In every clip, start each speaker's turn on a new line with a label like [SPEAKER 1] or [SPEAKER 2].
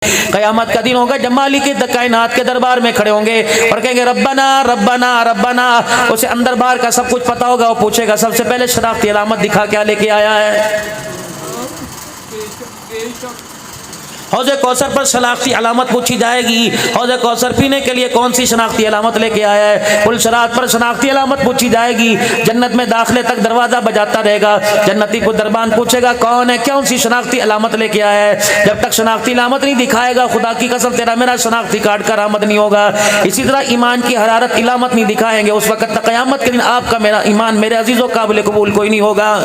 [SPEAKER 1] قیامت کا دن ہوگا جب مالک کائنات کے دربار میں کھڑے ہوں گے اور کہیں گے ربنا ربنا ربنا. اسے اندر باہر کا سب کچھ پتا ہوگا. وہ پوچھے گا سب سے پہلے شناختی علامت دکھا کیا لے کے آیا ہے. حوض کوثر پر شناختی علامت پوچھی جائے گی. حوض کوثر پینے کے لیے کون سی شناختی علامت لے کے آیا ہے. پل صراط پر شناختی علامت پوچھی جائے گی. جنت میں داخلے تک دروازہ بجاتا رہے گا. جنتی کو دربان پوچھے گا کون ہے, کون سی شناختی علامت لے کے آیا ہے. جب تک شناختی علامت نہیں دکھائے گا خدا کی قسم تیرا میرا شناختی کارڈ کا آمد نہیں ہوگا. اسی طرح ایمان کی حرارت علامت نہیں دکھائیں گے, اس وقت تک قیامت کے دن آپ کا میرا ایمان میرے عزیزوں قابل قبول کوئی نہیں ہوگا.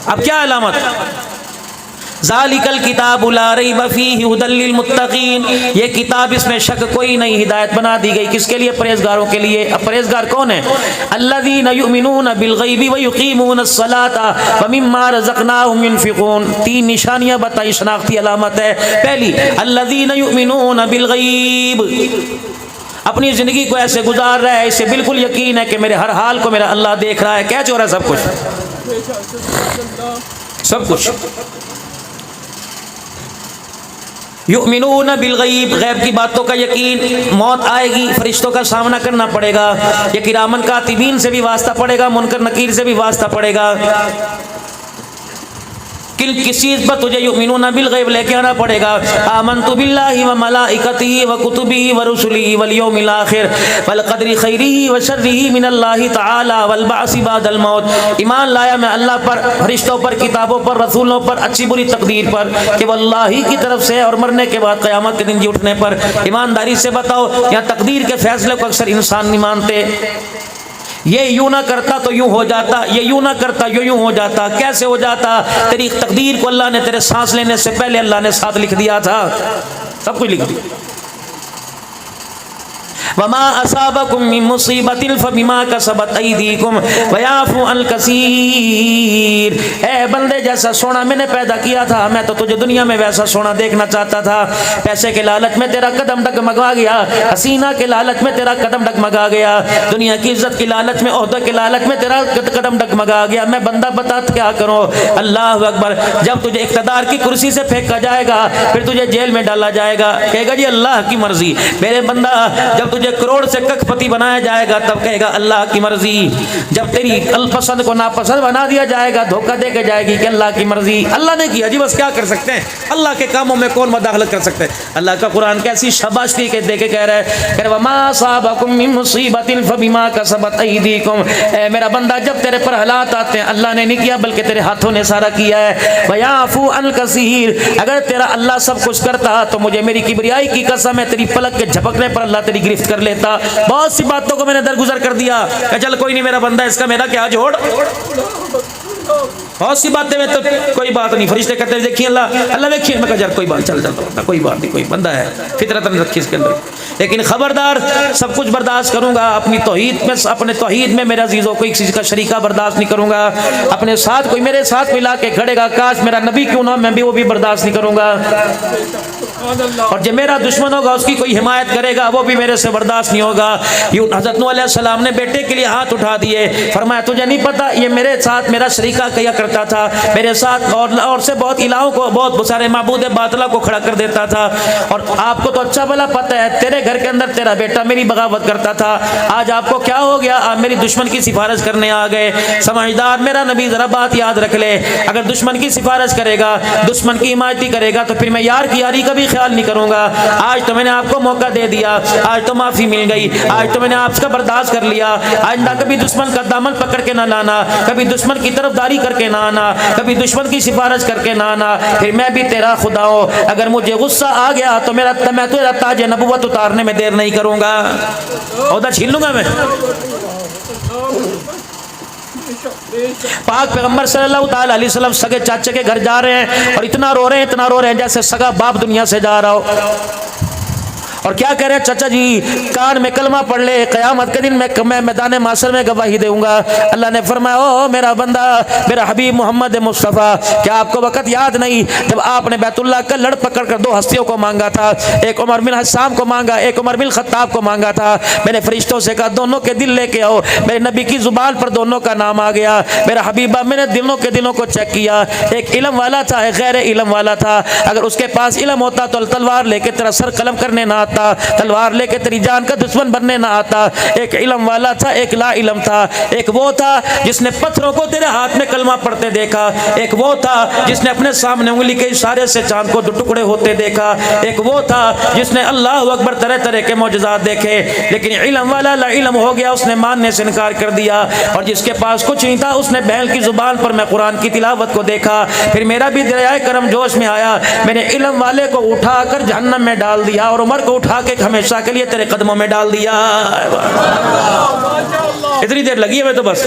[SPEAKER 1] اب کیا علامت؟ ذالک الکتاب لا ریب فیہ ھدی للمتقین. یہ کتاب اس میں شک کوئی نہیں, ہدایت بنا دی گئی کس کے لیے؟ پرہیزگاروں کے لیے. اب پرہیزگار کون ہیں؟ الذین یؤمنون بالغیب ویقیمون الصلاۃ ومما رزقناہم ینفقون. تین نشانیاں بتائی, شناختی علامت ہے. پہلی الذین یؤمنون بالغیب, اپنی زندگی کو ایسے گزار رہا ہے اسے بالکل یقین ہے کہ میرے ہر حال کو میرا اللہ دیکھ رہا ہے. کیچ ہو رہا ہے سب کچھ, سب کچھ. یؤمنون بالغیب, غیب کی باتوں کا یقین. موت آئے گی, فرشتوں کا سامنا کرنا پڑے گا. یہ کرامن کاتبین سے بھی واسطہ پڑے گا, منکر نکیر سے بھی واسطہ پڑے گا. کس چیز پر تجھے یؤمنون بالغیب لے کے آنا پڑے گا؟ آمنت باللہ وملائکتہ وکتبہ ورسلہ والیوم الآخر والقدر خیرہ وشرہ من اللہ تعالی والبعث بعد الموت. ایمان لایا میں اللہ پر, فرشتوں پر, کتابوں پر, رسولوں پر, اچھی بری تقدیر پر کہ وہ اللہ ہی کی طرف سے, اور مرنے کے بعد قیامت کے دن جی اٹھنے پر. ایمانداری سے بتاؤ, یہاں تقدیر کے فیصلے کو اکثر انسان نہیں مانتے. یہ یوں نہ کرتا تو یوں ہو جاتا, یہ یوں نہ کرتا یوں ہو جاتا. کیسے ہو جاتا؟ تیری تقدیر کو اللہ نے تیرے سانس لینے سے پہلے اللہ نے ساتھ لکھ دیا تھا, سب کچھ لکھ دیا. وما اصابکم من مصیبت فبما کسبت ایدیکم ویعفو عن کثیر. اے بندے, جیسا سونا میں نے پیدا کیا تھا میں تو تجھے دنیا میں ویسا سونا دیکھنا چاہتا تھا. پیسے کے لالچ میں تیرا قدم ڈگمگا گیا, حسینہ کے لالچ میں تیرا قدم ڈگمگا گیا, دنیا کی عزت کی لالچ میں, عہدے کے لالچ میں تیرا قدم ڈگمگا گیا. میں بندہ بتا کیا کروں؟ اللہ اکبر. جب تجھے اقتدار کی کرسی سے پھینکا جائے گا, پھر تجھے جیل میں ڈالا جائے گا, کہے گا جی اللہ کی مرضی. میرے بندہ, جب تجھے کروڑ سے ککھ پتی بنایا جائے گا تب کہے گا اللہ کی مرضی. جب تیری الپسند کو ناپسند بنا دیا جائے گا, دھوکہ دے کے جائے گی کہ اللہ کی مرضی. اللہ نے کیا جی, بس کیا کر سکتے ہیں؟ اللہ کے کاموں میں کون مداخلت کر سکتے ہیں؟ اللہ کا قرآن کیسی شاباشی کے دے کے کہہ رہا ہے کہ وما اصابکم من مصیبت فبما کسبت ایدیکم. اے میرا بندہ, جب تیرے پر حالات آتے ہیں اللہ نے نہیں کیا بلکہ تیرے ہاتھوں نے سارا کیا ہے. ویعفو عن کثیر. اگر تیرا اللہ سب کچھ کرتا تو مجھے میری کبریائی کی قسم ہے تیری پلک کے جھپکنے پر اللہ تیری گرفت کر لیتا. بہت سی باتوں کو میں نے درگزر کر دیا کہ چل کوئی نہیں میرا بندہ, اس کا میرا کیا جوڑ. بہت سی باتیں میں تو کوئی بات نہیں. فرشتے کہتے ہیں دیکھیے اللہ دیکھیے, میں کہا یار کوئی بات, چل جاتا, کوئی بات نہیں, کوئی بندہ ہے, فطرت رکھی اس کے اندر. لیکن خبردار, سب کچھ برداشت کروں گا اپنی توحید میں, اپنے توحید میں میرے عزیزوں کو ایک چیز کا شریکہ برداشت نہیں کروں گا. اپنے ساتھ کوئی میرے ساتھ ملا کے کھڑے گا, کاش میرا نبی کیوں نہ, میں بھی وہ بھی برداشت نہیں کروں گا. اور جو میرا دشمن ہوگا اس کی کوئی حمایت کرے گا وہ بھی میرے سے برداشت نہیں ہوگا. یوں حضرت نوح علیہ السلام نے بیٹے کے لیے ہاتھ اٹھا دیے, فرمایا تجھے نہیں پتا یہ میرے ساتھ میرا شریکہ کیا کرتا تھا, میرے ساتھ اور سے بہت الہوں کو, بہت سارے معبود باطلہ کو کھڑا کر دیتا تھا. اور آپ کو تو اچھا بھلا پتہ ہے تیرے گھر کے اندر تیرا بیٹا میری بغاوت کرتا تھا, آج آپ کو کیا ہو گیا, آپ میری دشمن کی سفارش کرنے آ گئے. سمجھدار میرا نبی ذرا بات یاد رکھ لے, اگر دشمن کی سفارش کرے گا, دشمن کی حمایتی کرے گا تو پھر میں یار کی یاری کا بھی خیال نہیں کروں گا. آج تو میں نے آپ کو موقع دے دیا, آج تو معافی مل گئی, آج تو میں نے آپ کا برداشت کر لیا. آئندہ کبھی دشمن کا دامن پکڑ کے نہ لانا, کبھی دشمن کی طرفداری کر کے نہ آنا, کبھی دشمن کی سفارش کر کے نہ آنا. پھر میں بھی تیرا خدا ہوں, اگر مجھے غصہ آ گیا تو میں تیرا تاج نبوت اتارنے میں دیر نہیں کروں گا, عہدہ چھین لوں گا میں. پاک پیغمبر صلی اللہ تعالی علیہ وسلم سگے چاچے کے گھر جا رہے ہیں اور اتنا رو رہے ہیں جیسے سگا باپ دنیا سے جا رہا ہو. اور کیا کہہ رہے چچا جی کان میں کلمہ پڑھ لے, قیامت کے دن میں میدان محشر میں گواہی دوں گا. اللہ نے فرمایا او میرا بندہ, میرا حبیب محمد مصطفیٰ, کیا آپ کو وقت یاد نہیں جب آپ نے بیت اللہ کا لڑ پکڑ کر دو ہستیوں کو مانگا تھا, ایک عمر بن حسام کو مانگا, ایک عمر بن خطاب کو مانگا تھا. میں نے فرشتوں سے کہا دونوں کے دل لے کے آؤ, میرے نبی کی زبان پر دونوں کا نام آ گیا. میرا حبیبہ میں نے دلوں کو چیک کیا, ایک علم والا تھا, ایک غیر علم والا تھا. اگر اس کے پاس علم ہوتا تو تلوار لے کے تیرا سر قلم کرنے نہ آتا, تلوار لے کے تیری جان کا دشمن بننے نہ آتا. ایک علم والا تھا, ایک لا علم تھا. ایک وہ تھا جس نے پتھروں کو تیرے ہاتھ میں کلمہ پڑھتے دیکھا, ایک وہ تھا جس نے اپنے سامنے انگلی کے اشارے سے چاند کو دو ٹکڑے ہوتے دیکھا, ایک وہ تھا جس نے اللہ اکبر طرح طرح کے معجزات دیکھے. لیکن علم والا لا علم ہو گیا, اس نے ماننے سے انکار کر دیا. اور جس کے پاس کچھ نہیں تھا اس نے بہن کی زبان پر میں قرآن کی تلاوت کو دیکھا. پھر میرا بھی دریائے کرم جوش میں آیا, میں نے علم والے کو اٹھا کر جہنم میں ڈال دیا اور عمر کو اٹھا کے ہمیشہ کے لیے تیرے قدموں میں ڈال دیا. اتنی دیر لگی ہے میں تو بس.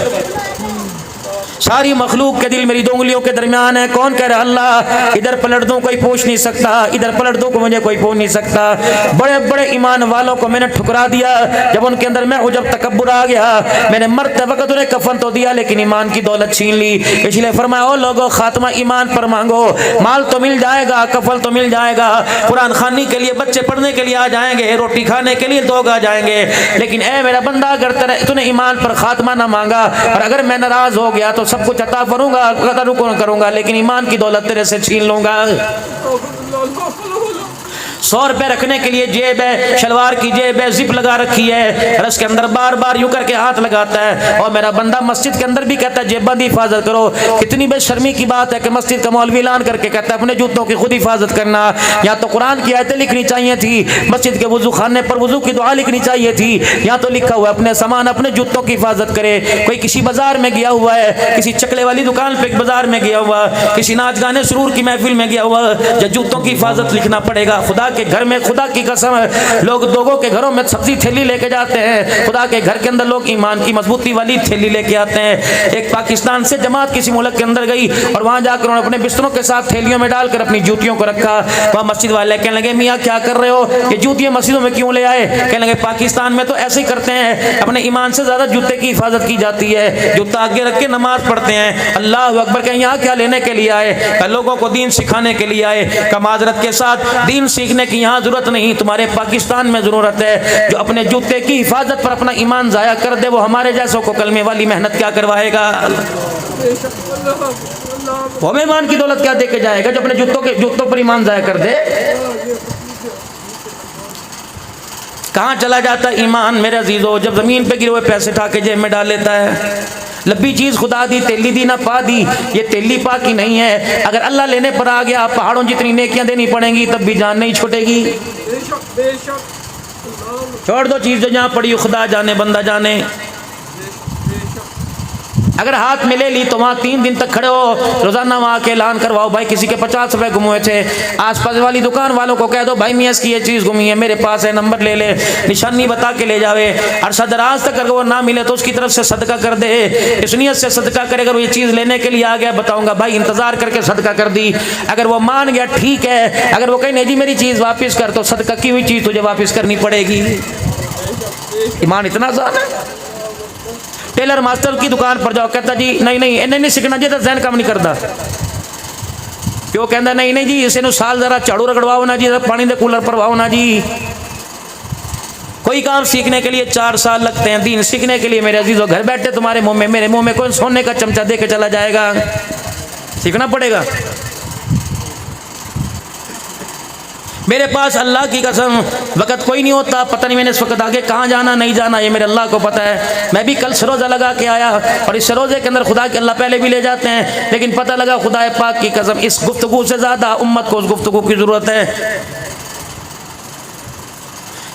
[SPEAKER 1] ساری مخلوق کے دل میری دو انگلیوں کے درمیان ہے. کون کہہ رہا اللہ ادھر پلٹ دوں کوئی پوچھ نہیں سکتا, ادھر پلٹ دوں کو مجھے کوئی پوچھ نہیں سکتا. بڑے بڑے ایمان والوں کو میں نے ٹھکرا دیا جب ان کے اندر میں عجب تکبر آ گیا. میں نے مرتے وقت انہیں کفن تو دیا لیکن ایمان کی دولت چھین لی. اس لیے فرمایا او لوگوں خاتمہ ایمان پر مانگو, مال تو مل جائے گا, کفن تو مل جائے گا, قرآن خوانی کے لیے بچے پڑھنے کے لیے آ جائیں گے, روٹی کھانے کے لیے لوگ آ جائیں گے. لیکن اے میرا بندہ اگر تو نے ایمان پر خاتمہ نہ مانگا اور اگر میں ناراض ہو گیا تو سب کچھ عطا کروں گا, قدر کروں گا, لیکن ایمان کی دولت تیرے سے چھین لوں گا. 100 روپے رکھنے کے لیے جیب ہے, شلوار کی جیب ہے, زپ لگا رکھی ہے, رس کے اندر بار بار یوں کر کے ہاتھ لگاتا ہے. اور میرا بندہ مسجد کے اندر بھی کہتا ہے جیب بندی حفاظت کرو. کتنی بے شرمی کی بات ہے کہ مسجد کا مولوی اعلان کر کے کہتا ہے اپنے جوتوں کی خود حفاظت کرنا. یا تو قرآن کی آیتیں لکھنی چاہیے تھی, مسجد کے وضو خانے پر وضو کی دعا لکھنی چاہیے تھی. یا تو لکھا ہوا اپنے سامان اپنے جوتوں کی حفاظت کرے. کوئی کسی بازار میں گیا ہوا ہے, کسی چکلے والی دکان پہ بازار میں گیا ہوا, کسی ناچ گانے سرور کی محفل میں گیا ہوا, یا جوتوں کی حفاظت لکھنا پڑے گا. خدا کے گھر میں, خدا کی قسم لوگ لوگوں کے گھروں میں سبزی تھیلی لے کے جاتے ہیں, خدا کے گھر کے اندر لوگ ایمان کی مضبوطی والی تھیلی لے کے آتے ہیں. ایک پاکستان سے جماعت کسی ملک کے اندر گئی اور وہاں جا کر انہوں نے اپنے بستروں کے ساتھ تھیلیوں میں ڈال کر اپنی جوتیوں کو رکھا. وہاں مسجد والے کہنے لگے میاں کیا کر رہے ہو, یہ جوتیاں مسجدوں میں کیوں لے آئے؟ کہنے لگے پاکستان میں تو ایسے ہی کرتے ہیں, اپنے ایمان سے زیادہ جوتے کی حفاظت کی جاتی ہے, جوتا آگے رکھ کے نماز پڑھتے ہیں. اللہ اکبر. کہ یہاں کیا لینے کے لیے آئے؟ لوگوں کو دین سکھانے کے لیے آئے. کہ معذرت کے ساتھ دین سیکھنے کی یہاں ضرورت نہیں, تمہارے پاکستان میں ضرورت ہے. جو اپنے جوتے کی حفاظت پر اپنا ایمان ضائع کر دے وہ ہمارے جیسوں کو کلمے والی محنت کیا کروائے گا؟ وہ ہمیں ایمان کی دولت کیا دے کے جائے گا جو اپنے جوتوں پر ایمان ضائع کر دے؟ کہاں چلا جاتا ایمان میرے عزیزو جب زمین پہ گرے ہوئے پیسے اٹھا کے جیب میں ڈال لیتا ہے. لبی چیز خدا دی, تیلی دی نہ پا دی, یہ تیلی پا کی نہیں ہے. اگر اللہ لینے پر آ گیا پہاڑوں جتنی نیکیاں دینی پڑیں گی تب بھی جان نہیں چھوٹے گی. چھوڑ دو چیز جو جہاں پڑی ہو, خدا جانے بندہ جانے. اگر ہاتھ میں لے لی تو وہاں 3 دن تک کھڑے ہو, روزانہ وہاں کے اعلان کرواؤ بھائی کسی کے 50 روپے گم ہوئے تھے, آس پاس والی دکان والوں کو کہہ دو بھائی میاں اس کی یہ چیز گمی ہے میرے پاس ہے, نمبر لے لے, نشانی بتا کے لے جاوے. عرصہ دراز تک اگر وہ نہ ملے تو اس کی طرف سے صدقہ کر دے, اس نیت سے صدقہ کرے. اگر وہ یہ چیز لینے کے لیے آ گیا بتاؤں گا بھائی انتظار کر کے صدقہ کر دی. اگر وہ مان گیا ٹھیک ہے, اگر وہ کہیں نہیں جی میری چیز واپس کر تو صدقہ کی ہوئی چیز تجھے واپس کرنی پڑے گی. ایمان اتنا آسان ہے. ٹیلر ماسٹر کی دکان پر جاؤ, کہتا جی نہیں سیکھنا جی, ذہن کام نہیں کرتا. کیوں کہتا نہیں جی اسے نو سال ذرا جھاڑو رگڑواؤ نا جی, پانی دے کولر پرواؤ نا جی. کوئی کام سیکھنے کے لیے 4 سال لگتے ہیں, دین سیکھنے کے لیے میرے عزیزو گھر بیٹھے تمہارے منہ میں میرے منہ میں کوئی سونے کا چمچہ دے کے چلا جائے گا؟ سیکھنا پڑے گا. میرے پاس اللہ کی قسم وقت کوئی نہیں ہوتا, پتہ نہیں میں نے اس وقت آگے کہاں جانا نہیں جانا یہ میرے اللہ کو پتہ ہے. میں بھی کل سروزہ لگا کے آیا اور اس سروزے کے اندر خدا کے اللہ پہلے بھی لے جاتے ہیں, لیکن پتہ لگا خدا پاک کی قسم اس گفتگو سے زیادہ امت کو اس گفتگو کی ضرورت ہے.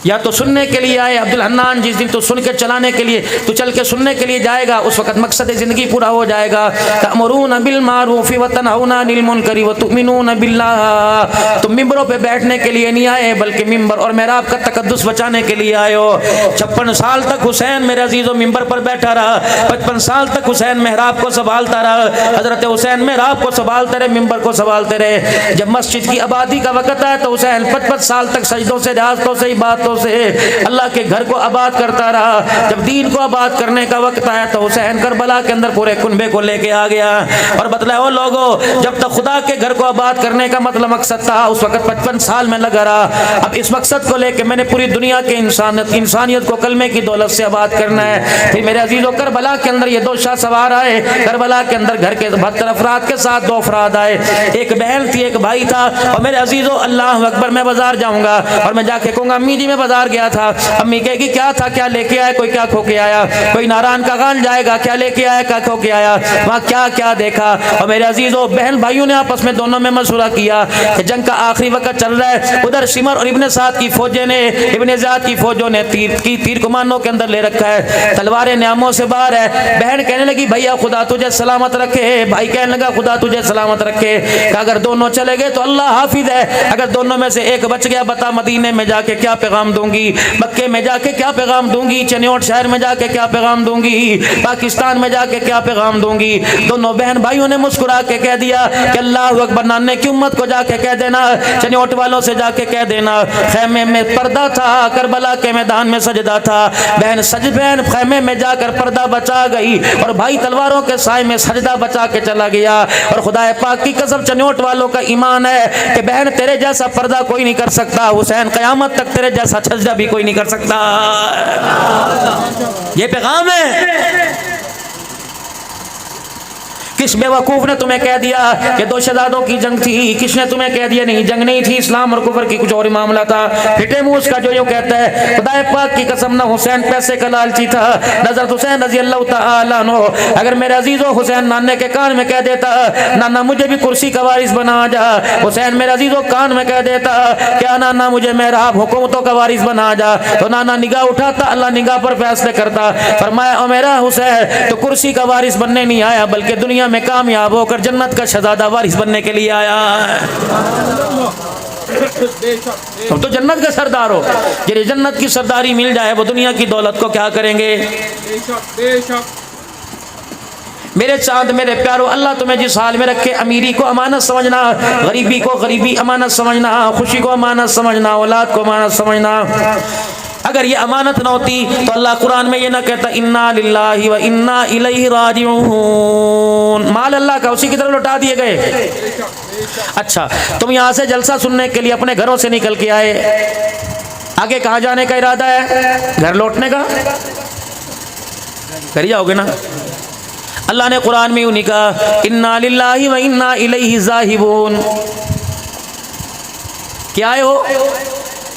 [SPEAKER 1] یا تو سننے کے لیے آئے عبد الحنان، جس دن تو سن کے چلانے کے لیے تو چل کے سننے کے لیے جائے گا، اس وقت مقصد زندگی پورا ہو جائے گا۔ تأمرون بالمعروف وتنہون عن المنکر وتؤمنون باللہ، تم ممبروں پہ بیٹھنے کے لیے نہیں آئے بلکہ ممبر اور محراب کا تقدس بچانے کے لیے آئے ہو۔ 56 سال تک حسین میرے عزیزوں ممبر پر بیٹھا رہا، 55 سال تک حسین محراب کو سنبھالتا رہا، حضرت حسین محراب کو سنبھالتے رہے، ممبر کو سنبھالتے رہے۔ جب مسجد کی آبادی کا وقت آیا تو حسین 55 سال تک سجدوں سے ریاضتوں سے عبادتوں سے اللہ کے گھر کو آباد کرتا رہا۔ جب دین کو آباد کرنے کا وقت آیا تو حسین کربلا کے اندر پورے کنبے کو لے کے آ گیا اور بتلایا او لوگوں، جب تک خدا کے گھر کو آباد کرنے کا مطلب مقصد تھا اس وقت 55 سال میں لگا رہا، اب اس مقصد کو لے کے میں نے پوری دنیا کے انسانیت کو کلمے کی دولت سے آباد کرنا ہے۔ پھر میرے عزیزوں کربلا کے اندر یہ 2 شاہ سوار آئے، کربلا کے اندر گھر کے 72 افراد کے ساتھ 2 افراد آئے، ایک بہن تھی ایک بھائی تھا۔ اور میرے عزیزوں اللہ اکبر، میں بازار جاؤں گا اور میں جا کے کہوں گا امی جی میں بازار گیا تھا، امی کہے گی کیا تھا، کیا لے کے آیا، کوئی کیا کھو کے آیا، کوئی ناران کا خان جائے گا کیا لے کے آیا، کیا کھو کے آیا، وہاں کیا کیا دیکھا۔ اور میرے عزیزوں بہن بھائیوں نے آپس میں دونوں میں مشورہ کیا کہ جنگ کا آخری وقت چل رہا ہے، ادھر شمر اور ابن سعد کی فوجیں نے، ابن زیاد کی فوجوں نے تیر کمانوں کے اندر لے رکھا ہے، تلواریں نیاموں سے باہر ہے۔ بہن کہنے لگی بھیا خدا تجھے سلامت رکھے، بھائی کہنے لگا خدا تجھے سلامت رکھے، کہ اگر دونوں چلے گئے تو اللہ حافظ ہے، اگر دونوں میں سے ایک بچ گیا بتا مدینے میں جا کے کیا پیغام دوں گی، مکے میں جا کے کیا پیغام دوں گی، چنیوٹ شہر میں جا کے کیا پیغام دوں گی، پاکستان میں جا کے کیا پیغام دوں گی۔ دونوں بہن بھائیوں نے مسکرا کے کہہ دیا کہ اللہ اکبر، نانے کی امت کو جا کے کہہ دینا، چنیوٹ والوں سے جا کے کہہ دینا خیمے میں پردہ تھا، کربلا کے میدان میں سجدہ تھا، بہن خیمے میں جا کر پردہ بچا گئی اور بھائی تلواروں کے سائے میں سجدہ بچا کے چلا گیا۔ اور خدا پاک کی قسم چنیوٹ والوں کا ایمان ہے کہ بہن تیرے جیسا پردہ کوئی نہیں کر سکتا، حسین قیامت تک تیرے جیسا سجدہ بھی کوئی نہیں کر سکتا۔ یہ پیغام ہے۔ کس بیوقوف نے تمہیں کہہ دیا کہ 2 شہزادوں کی جنگ تھی، کس نے تمہیں کہہ دیا نہیں جنگ نہیں تھی، اسلام اور کفر کی کچھ اور معاملہ تھا، پھٹے منہ اس کا جو یوں کہتا ہے۔ خدا پاک کی قسم نہ حسین پیسے کا لالچی تھا، حضرت حسین رضی اللہ تعالیٰ عنہ اگر میرے عزیزوں حسین نانے کے کان میں کہہ دیتا نانا مجھے بھی کرسی کا وارث بنا جا، حسین میرے عزیزوں کان میں کہہ دیتا کیا نانا مجھے محراب حکومتوں کا وارث بنا جا، تو نانا نگاہ اٹھاتا، اللہ نگاہ پر فیصلے کرتا، فرمایا او میرا حسین تو کرسی کا وارث بننے نہیں آیا بلکہ دنیا میں کامیاب ہو کر جنت کا شہزادہ وارث بننے کے لیے آیا ہے۔ تم تو جنت کا سردار ہو، جنہیں جنت کی سرداری مل جائے وہ دنیا کی دولت کو کیا کریں گے۔ میرے چاند میرے پیارو، اللہ تمہیں جس حال میں رکھے امیری کو امانت سمجھنا، غریبی کو غریبی امانت سمجھنا، خوشی کو امانت سمجھنا، اولاد کو امانت سمجھنا۔ اگر یہ امانت نہ ہوتی تو اللہ قرآن میں یہ نہ کہتا انا للہ و انا الیہ راجعون، مال اللہ کا اسی کی طرف لوٹا دیے گئے۔ اچھا تم یہاں سے جلسہ سننے کے لیے اپنے گھروں سے نکل کے آئے، آگے کہاں جانے کا ارادہ ہے؟ گھر لوٹنے کا؟ کر جاؤ گے نا۔ اللہ نے قرآن میں یوں نہیں کہا انا للہ و انا الیہ ذاہبون، کیا آئے ہو؟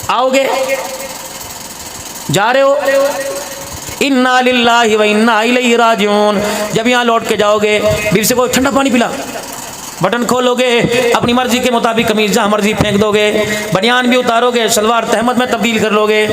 [SPEAKER 1] آؤ گے؟ جا رہے ہو؟ انا للہ و انا الیہ راجعون، جب یہاں لوٹ کے جاؤ گے بیوی سے کوئی ٹھنڈا پانی پلا، بٹن کھولو گے، اپنی مرضی کے مطابق قمیض جہاں مرضی پھینک دو گے، بنیان بھی اتارو گے، شلوار تہمت میں تبدیل کر لو گے،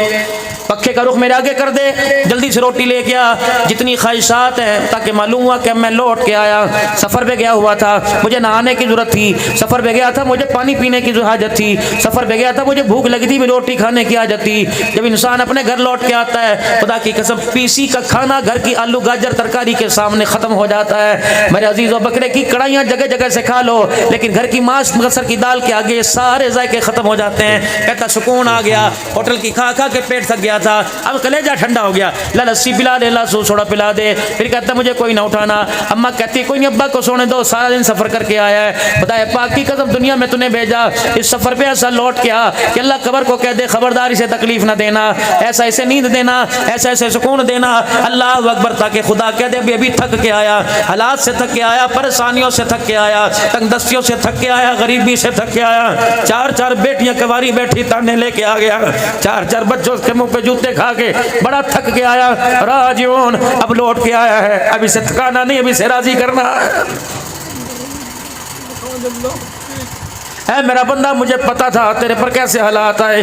[SPEAKER 1] پکھے کا رخ میرے آگے کر دے، جلدی سے روٹی لے کے آ، جتنی خواہشات ہیں تاکہ معلوم ہوا کہ میں لوٹ کے آیا، سفر پہ گیا ہوا تھا، مجھے نہانے کی ضرورت تھی، سفر پہ گیا تھا مجھے پانی پینے کی حاجت تھی، سفر پہ گیا تھا مجھے بھوک لگی تھی، میں روٹی کھانے کی حاجت تھی۔ جب انسان اپنے گھر لوٹ کے آتا ہے خدا کی قسم پیسی کا کھانا گھر کی آلو گاجر ترکاری کے سامنے ختم ہو جاتا ہے۔ میرے عزیزوں بکرے کی کڑھائیاں جگہ جگہ سے کھا لو لیکن گھر کی ماس مسر کی دال کے آگے سارے ذائقے ختم ہو جاتے ہیں۔ کہتا سکون آ گیا، ہوٹل کی کھا کھا کے پیٹ تھک گیا تھا، اب کلیجہ ٹھنڈا ہو گیا، لا لسی پلا دے، لا سو سوڑا پلا دے، پھر کہتا مجھے کوئی نہ اٹھانا، اماں کہتی کوئی نہیں ابا کو سونے دو، سارا دن سفر کر کے آیا ہے، خدا پاک کی قسم دنیا میں تنے بھیجا، اس سفر پہ ایسا لوٹ کے آ کہ اللہ قبر کو کہہ دے خبردار اسے تکلیف نہ دینا، ایسا اسے نیند دینا، ایسا اسے سکون دینا، اللہ اکبر، تاکہ خدا کہہ دے ابھی تھک کے آیا، حالات سے تھک کے آیا، پریشانیوں سے تھک کے آیا، تنگ دستیوں سے تھک کے آیا، غریبی سے تھک کے آیا، 4 بیٹیاں کواری بیٹھی تانے لے کے آ گیا، 4 بچوں کے منہ پہ جوتے کھا کے بڑا تھک کے آیا، راجعون، اب لوٹ کے آیا ہے، اب اسے تھکانا نہیں، اب اسے راضی کرنا ہے۔ میرا بندہ مجھے پتا تھا تیرے پر کیسے حالات آئے،